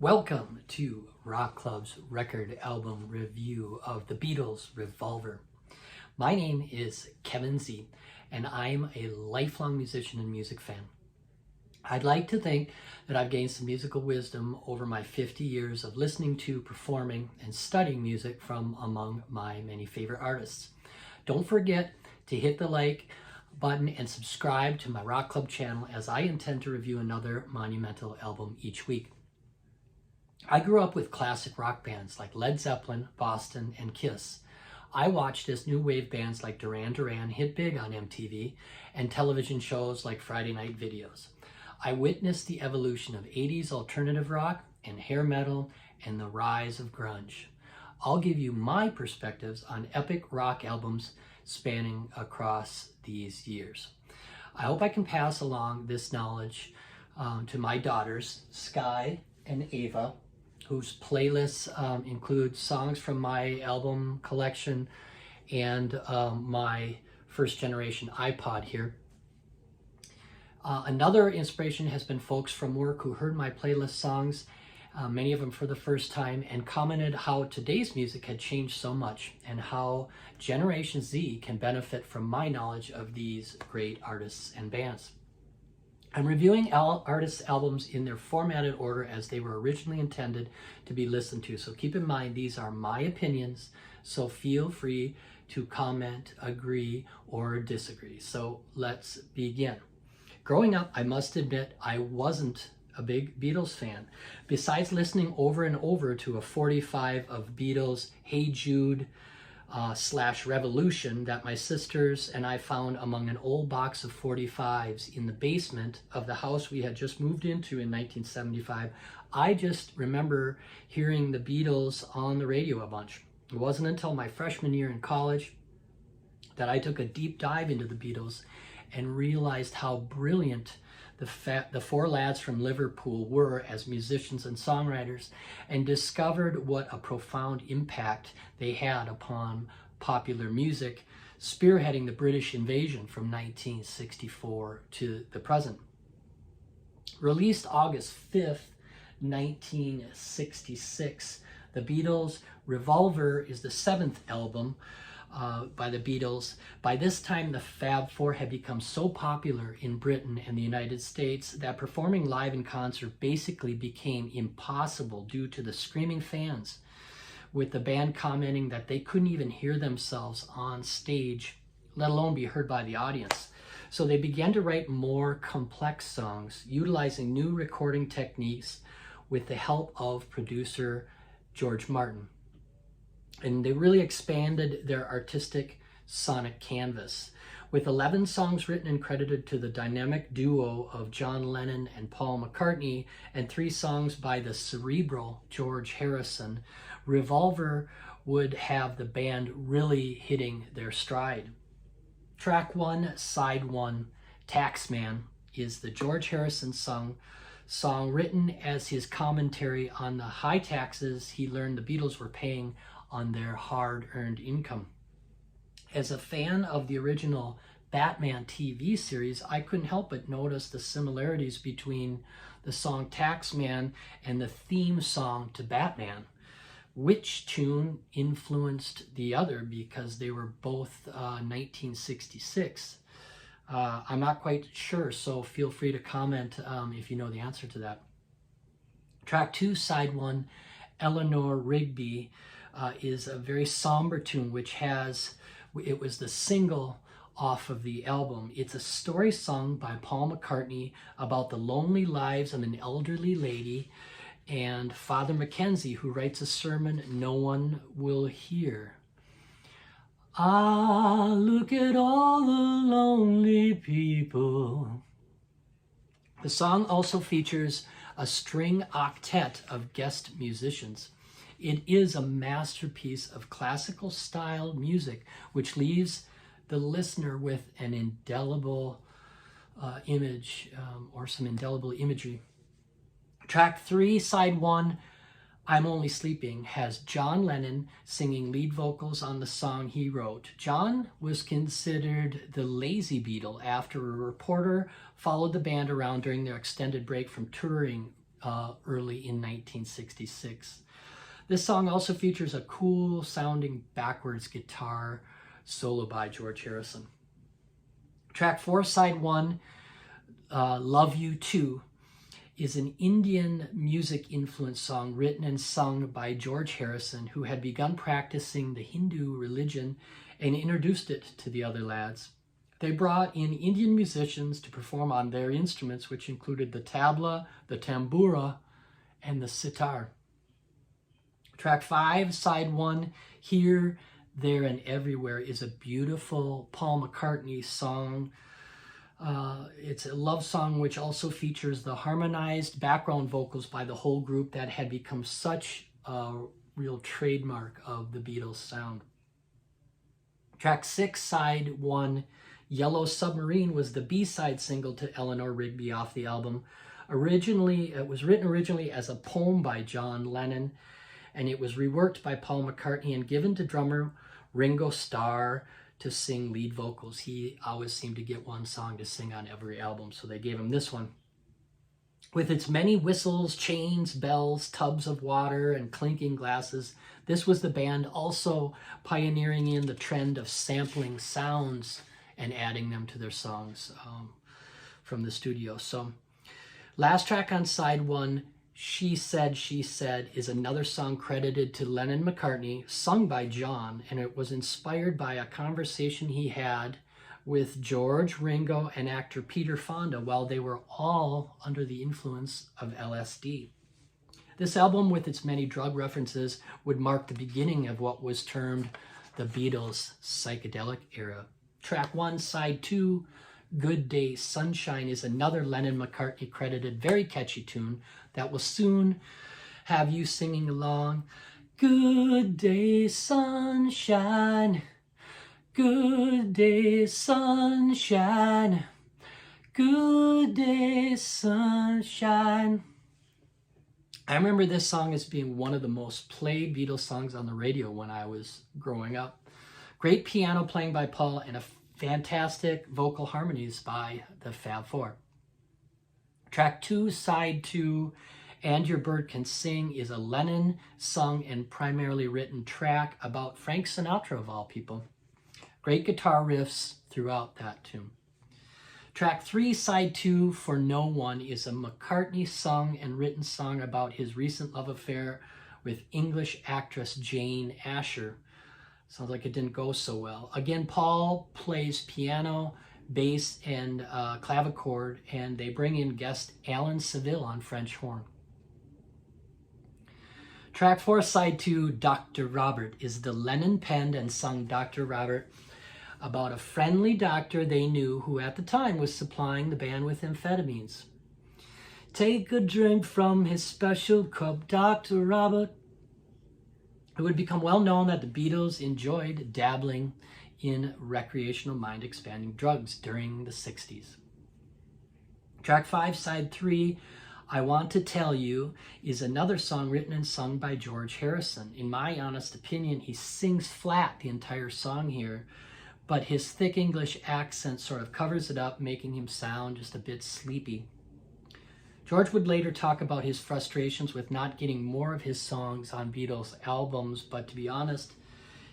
Welcome to Rock Club's record album review of the Beatles Revolver. My name is Kevin Z, and I'm a lifelong musician and music fan. I'd like to think that I've gained some musical wisdom over my 50 years of listening to, performing, and studying music from among my many favorite artists. Don't forget to hit the like button and subscribe to my Rock Club channel, as I intend to review another monumental album each week. I grew up with classic rock bands like Led Zeppelin, Boston, and Kiss. I watched as new wave bands like Duran Duran hit big on MTV and television shows like Friday Night Videos. I witnessed the evolution of 80s alternative rock and hair metal and the rise of grunge. I'll give you my perspectives on epic rock albums spanning across these years. I hope I can pass along this knowledge to my daughters, Sky and Ava, whose playlists include songs from my album collection and my first generation iPod here. Another inspiration has been folks from work who heard my playlist songs, many of them for the first time, and commented how today's music had changed so much and how Generation Z can benefit from my knowledge of these great artists and bands. I'm reviewing artists' albums in their formatted order as they were originally intended to be listened to. So keep in mind, these are my opinions, so feel free to comment, agree, or disagree. So let's begin. Growing up, I must admit, I wasn't a big Beatles fan. Besides listening over and over to a 45 of Beatles' Hey Jude / Revolution that my sisters and I found among an old box of 45s in the basement of the house we had just moved into in 1975, I just remember hearing the Beatles on the radio a bunch. It wasn't until my freshman year in college that I took a deep dive into the Beatles and realized how brilliant the four lads from Liverpool were as musicians and songwriters, and discovered what a profound impact they had upon popular music, spearheading the British invasion from 1964 to the present. Released August 5th, 1966, the Beatles Revolver is the seventh album by the Beatles. By this time, the Fab Four had become so popular in Britain and the United States that performing live in concert basically became impossible due to the screaming fans, with the band commenting that they couldn't even hear themselves on stage, let alone be heard by the audience. So they began to write more complex songs, utilizing new recording techniques with the help of producer George Martin. And they really expanded their artistic sonic canvas. With 11 songs written and credited to the dynamic duo of John Lennon and Paul McCartney, and 3 songs by the cerebral George Harrison, Revolver would have the band really hitting their stride. Track 1, Side 1, Taxman, is the George Harrison song written as his commentary on the high taxes he learned the Beatles were paying on their hard-earned income. As a fan of the original Batman TV series, I couldn't help but notice the similarities between the song Taxman and the theme song to Batman. Which tune influenced the other, because they were both 1966? I'm not quite sure, so feel free to comment if you know the answer to that. Track 2, Side 1, Eleanor Rigby, is a very somber tune, it was the single off of the album. It's a story sung by Paul McCartney about the lonely lives of an elderly lady and Father Mackenzie, who writes a sermon no one will hear. Ah, look at all the lonely people. The song also features a string octet of guest musicians. It is a masterpiece of classical style music, which leaves the listener with an indelible image or some indelible imagery. Track 3, Side 1, I'm Only Sleeping, has John Lennon singing lead vocals on the song he wrote. John was considered the lazy Beatle after a reporter followed the band around during their extended break from touring early in 1966. This song also features a cool sounding backwards guitar solo by George Harrison. Track 4, side 1, Love You Too, is an Indian music influence song written and sung by George Harrison, who had begun practicing the Hindu religion and introduced it to the other lads. They brought in Indian musicians to perform on their instruments, which included the tabla, the tambura, and the sitar. Track 5, side 1, Here, There, and Everywhere, is a beautiful Paul McCartney song. It's a love song which also features the harmonized background vocals by the whole group that had become such a real trademark of the Beatles sound. Track 6, side 1, Yellow Submarine, was the B-side single to Eleanor Rigby off the album. It was written originally as a poem by John Lennon, and it was reworked by Paul McCartney and given to drummer Ringo Starr to sing lead vocals. He always seemed to get one song to sing on every album, so they gave him this one. With its many whistles, chains, bells, tubs of water, and clinking glasses, this was the band also pioneering in the trend of sampling sounds and adding them to their songs from the studio. So, last track on side 1, She Said, is another song credited to Lennon McCartney, sung by John, and it was inspired by a conversation he had with George, Ringo, and actor Peter Fonda while they were all under the influence of LSD. This album, with its many drug references, would mark the beginning of what was termed the Beatles' psychedelic era. Track 1, side 2, Good Day Sunshine, is another Lennon McCartney credited very catchy tune that will soon have you singing along. Good day sunshine, good day sunshine, good day sunshine. I remember this song as being one of the most played Beatles songs on the radio when I was growing up. Great piano playing by Paul and a fantastic vocal harmonies by the Fab Four. Track 2, side 2, And Your Bird Can Sing, is a Lennon sung and primarily written track about Frank Sinatra, of all people. Great guitar riffs throughout that tune. Track 3, side 2, For No One, is a McCartney sung and written song about his recent love affair with English actress Jane Asher. Sounds like it didn't go so well. Again, Paul plays piano, bass, and clavichord, and they bring in guest Alan Seville on French horn. Track 4, side 2, Dr. Robert, is the Lennon-penned and sung Dr. Robert about a friendly doctor they knew who at the time was supplying the band with amphetamines. Take a drink from his special cup, Dr. Robert. It would become well known that the Beatles enjoyed dabbling in recreational mind-expanding drugs during the 60s. Track 5, side 3, I Want to Tell You, is another song written and sung by George Harrison. In my honest opinion, he sings flat the entire song here, but his thick English accent sort of covers it up, making him sound just a bit sleepy. George would later talk about his frustrations with not getting more of his songs on Beatles albums, but to be honest,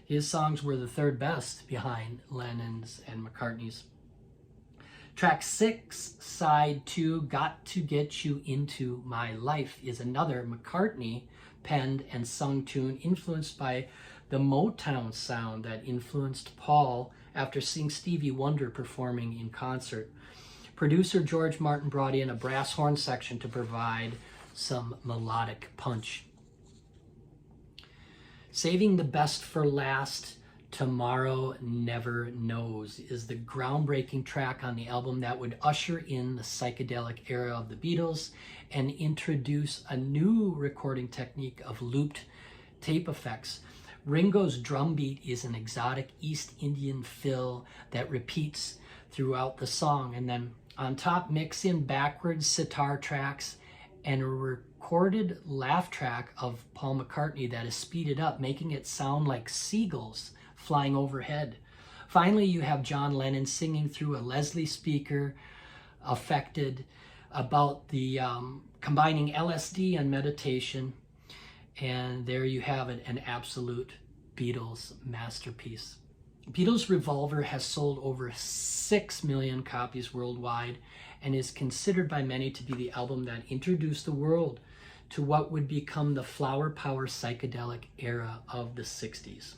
his songs were the third best behind Lennon's and McCartney's. Track 6, side 2, Got to Get You Into My Life, is another McCartney penned and sung tune influenced by the Motown sound that influenced Paul after seeing Stevie Wonder performing in concert. Producer George Martin brought in a brass horn section to provide some melodic punch. Saving the Best for Last, Tomorrow Never Knows, is the groundbreaking track on the album that would usher in the psychedelic era of the Beatles and introduce a new recording technique of looped tape effects. Ringo's drum beat is an exotic East Indian fill that repeats throughout the song, and then on top, mix in backwards sitar tracks and a recorded laugh track of Paul McCartney that is speeded up, making it sound like seagulls flying overhead. Finally, you have John Lennon singing through a Leslie speaker, affected about the combining LSD and meditation. And there you have it, an absolute Beatles masterpiece. Beatles Revolver has sold over 6 million copies worldwide and is considered by many to be the album that introduced the world to what would become the flower power psychedelic era of the 60s.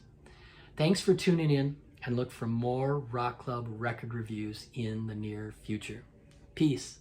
Thanks for tuning in, and look for more Rokk Club record reviews in the near future. Peace.